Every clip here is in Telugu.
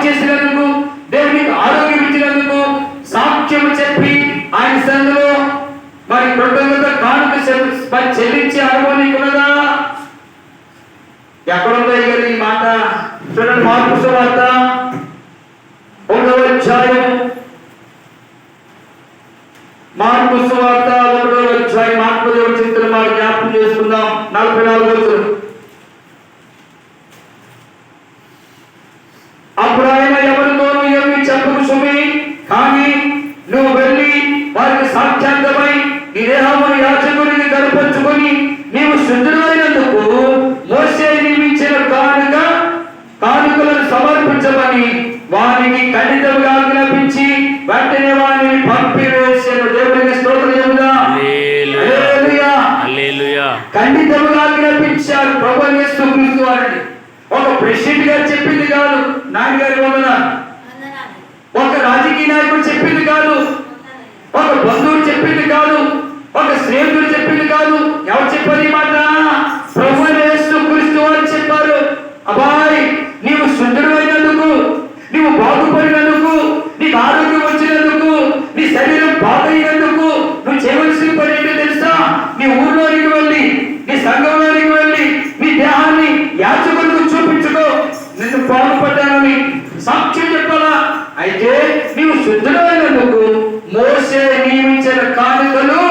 చేసినందుకు, దేవునికి ఆరోగ్యం ఇచ్చినందుకు సాక్ష్యం చెప్పి ఆయన సన్నిధిలో మరి కృతజ్ఞత కానుక చెల్లించే అనుభవం నీకున్నదా? ఎక్కడుందో ఈ మాట చూడండి. మార్కు సువార్త 1వ అధ్యాయం, మార్కు సువార్త 1వ అధ్యాయం, మార్కు దేవుడి చింతన మాట జ్ఞాపకం చేసుకుందాం. 44 రోజులు. అప్పుడు ఆయన, ఎవరితోనూ ఏమి చెప్పకు సుమి, కానీ నువ్వు వెళ్ళి వారికి సాక్షాత్మై నీ దేహమును యాజకునికి కనపరుచుకొని నీవు శుద్ధులైనందుకు మోషే నియమించిన కానుకలను సమర్పించమని వారికి ఖండితముగా ఆజ్ఞాపించి వెంటనే వారిని పంపివేసిన. దేవునికి స్తోత్రం చెబుదా. ఖండితముగా ఆజ్ఞాపించారు ప్రభువు యేసు క్రీస్తు వారిని. ఒక ప్రెసిడెంట్ గారు చెప్పింది కాదు, నాన్నగారి వందన. ఒక రాజకీయ నాయకుడు చెప్పింది కాదు, ఒక బంధువుడు చెప్పింది కాదు, ఒక స్నేహితుడు చెప్పింది కాదు. ఎవరు చెప్పారు ఈ మాట? ప్రభువు యేసు క్రీస్తు వారు చెప్పారు. అబ్బాయి, నీవు శుద్ధుడైనందుకు, నీవు బాగుపడినందుకు, నీకు ఆరోగ్యం వచ్చినందుకు, నీ శరీరం బాగైనందుకు నువ్వు చేయవలసిన పని ఏంటో తెలుసా? నీ ఊర్లోనికి వెళ్ళి, నీ సంఘంలోనికి వెళ్ళి నీ దేహాన్ని యాజకులకు చూపించుకో, నిన్ను బాగుపడ్డానని సాక్ష్యం చెప్పాలా? అయితే నీవు శుద్ధుడైనందుకు మోషే నియమించిన కానుకలు,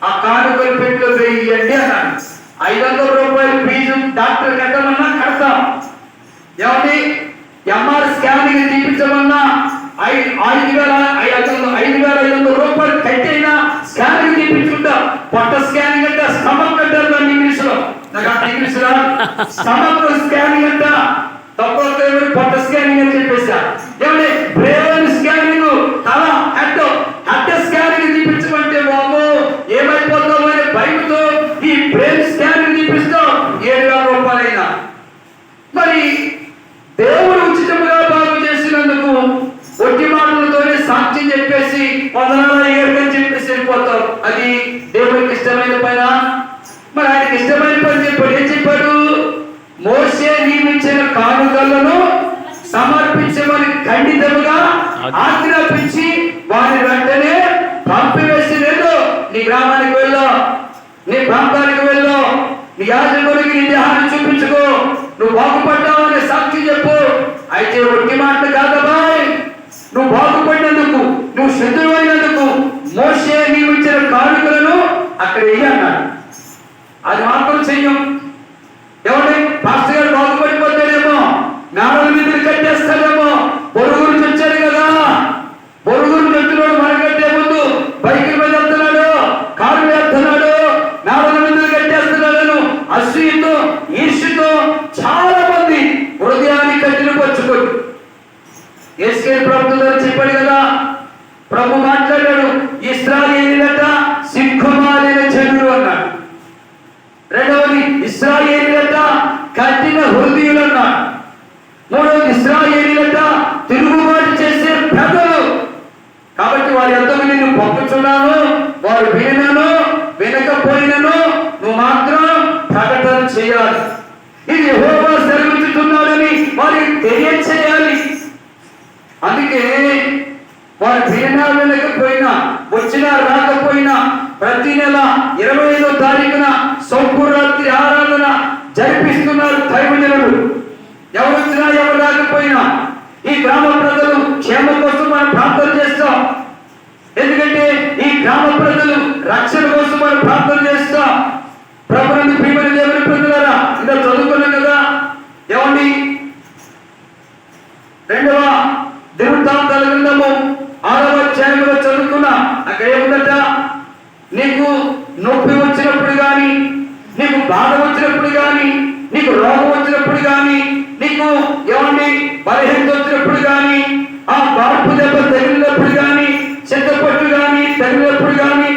ఆ కానుకలు పెట్టిలో వేయండి అన్నాడు. 500 రూపాయలు ఫీజు డాక్టర్ కట్టమన్నా కడతాం. ఏమండి, ఎంఆర్ స్కానింగ్ తీపించమన్నా 5,500 రూపాయలు కట్టైనా స్కానింగ్ తీపించుకుంటాం. పొట్ట స్కానింగ్ అంటే స్టమక్ అంటారు దాన్ని ఇంగ్లీష్ లో. నాకు ఇంగ్లీష్ లో స్టమక్ స్కానింగ్ అంట, తక్కువ పొట్ట స్కానింగ్ అని చెప్పేసా. ఏమంటే బ్రెయిన్ స్కానింగ్, తల హెడ్ స్కానింగ్ తీపించమంటే బాబు ఏమైపోతావు అనే భయంతో ఈ బ్రెయిన్ స్కానింగ్ తీపిస్తాం 7,000 రూపాయలైనా. మరి దేవుడు ఉచితంగా బాగు చేసినందుకు ఒట్టి మాటలతోనే సాక్ష్యం చెప్పేసి వందనాలు చెప్పేసి వెళ్ళిపోతావు. అది దేవుడికి ఇష్టమైన పైన. మరి ఆయనకి ఇష్టమైన పని చెప్పాడు. ఏం చెప్పాడు? మోషే నియమించిన కానుకలను సమర్పించమని ఖండితముగా ఆజ్ఞాపించి వారిని వెంటనే పంపివేసి వెళ్ళు. నీ గ్రామానికి వెళ్ళు, నీ ప్రాంతానికి వెళ్ళు, నీ యాజకుడికి నీ దేహాన్ని చూపించుకో, నువ్వు బాగుపడ్డావు అనే సాక్షి చెప్పు. అయితే ఒట్టి మాట కాదబాయ్, నువ్వు బాగుపడినందుకు, నువ్వు శుద్ధుడైనందుకు మోషే నియమించిన కానుకలను అక్కడ వెయ్యి అన్నాడు. అది మాత్రం చెయ్యం. ఎవరి పాస్టర్ గారు బాగుపడిపోతాడేమో, మేడల మీద కట్టేస్తాడేమో. పొరుగురు వచ్చాడు కదా, పొరుగురు చెప్తున్నాడు మనకంటే ముందు బైకుల మీద వెళ్తున్నాడు, కారు వేస్తున్నాడు, మేడల మీద కట్టేస్తున్నాడు. అసూయతో, ఈర్ష్యతో చాలా మంది హృదయాన్ని కట్టిన పరుచుకోడు. యేసుక్రీస్తు ప్రభుత్వం చెప్పాడు కదా, ప్రభు మాట్లాడాడు, ఇశ్రాయేలీయులట సిగ్గుమాలిన జనులు అన్నాడు. రెండవది ఇశ్రాయేలీయులట కఠిన హృదయులు అన్నాడు. మూడవది ఇశ్రాయేలీయులట తిరుగుబాటు చేసే ప్రజలు. కాబట్టి వారి ఎంతకు నిన్ను పంపుచున్నాను, వారు వినను వినకపోయినను నువ్వు మాత్రం ప్రకటన చేయాలి. ఇది యెహోవా సెలవిస్తున్నాడని వారికి తెలియచేయాలి. అందుకే వారు వినా వినకపోయినా, వచ్చినా రాకపోయినా ప్రతి నెల 25వ తారీఖున సంపూర్ణాత్రి ఆరాధన జరిపిస్తున్నారు దైవజనులు. ఎవరు వచ్చినా ఎవరు రాకపోయినా ఈ గ్రామ ప్రజలు క్షేమం కోసం మనం ప్రార్థన చేస్తాం. ఎందుకంటే ఈ గ్రామ ప్రజలు రక్షణ కోసం మనం ప్రార్థన చేస్తాం. ప్రభువుని ప్రియమైన దేవుని ప్రజలారా, ఇంకా చదువుకున్నాం కదా. ఏమండి, 2వ దినవృత్తాంతాల గ్రంథము 6వ అధ్యాయంలో చదువుకున్నా. అక్కడ ఏముందట? నీకు నొప్పి వచ్చినప్పుడు కానీ, నీకు బాధ వచ్చినప్పుడు కానీ, నీకు రోగం వచ్చినప్పుడు కానీ, నీకు ఏమండి బలహీనత వచ్చినప్పుడు కానీ, ఆ బార్పు దెబ్బ తగిలినప్పుడు కానీ, చెత్తపట్టు కానీ తగిలినప్పుడు కానీ,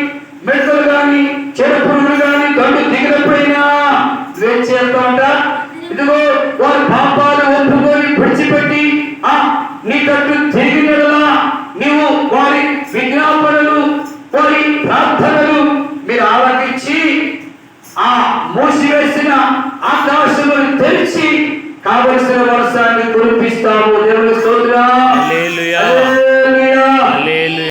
మెడతలు కానీ, చెడు పురుగులు కానీ గండు దిగినప్పుడైనా నువ్వేం చేస్తావంట? ఇదిగో వారి పాపాలు ఒప్పుకొని విడిచిపెట్టి నీ తట్టు తిరిగినలా నీవు వారి విజ్ఞాపనలు, వారి ప్రార్థనలు మీరు ఆలకించి ఆ మూసివేసిన ఆకాశమును తెరిచి కావలసిన వర్షాన్ని కురిపిస్తావు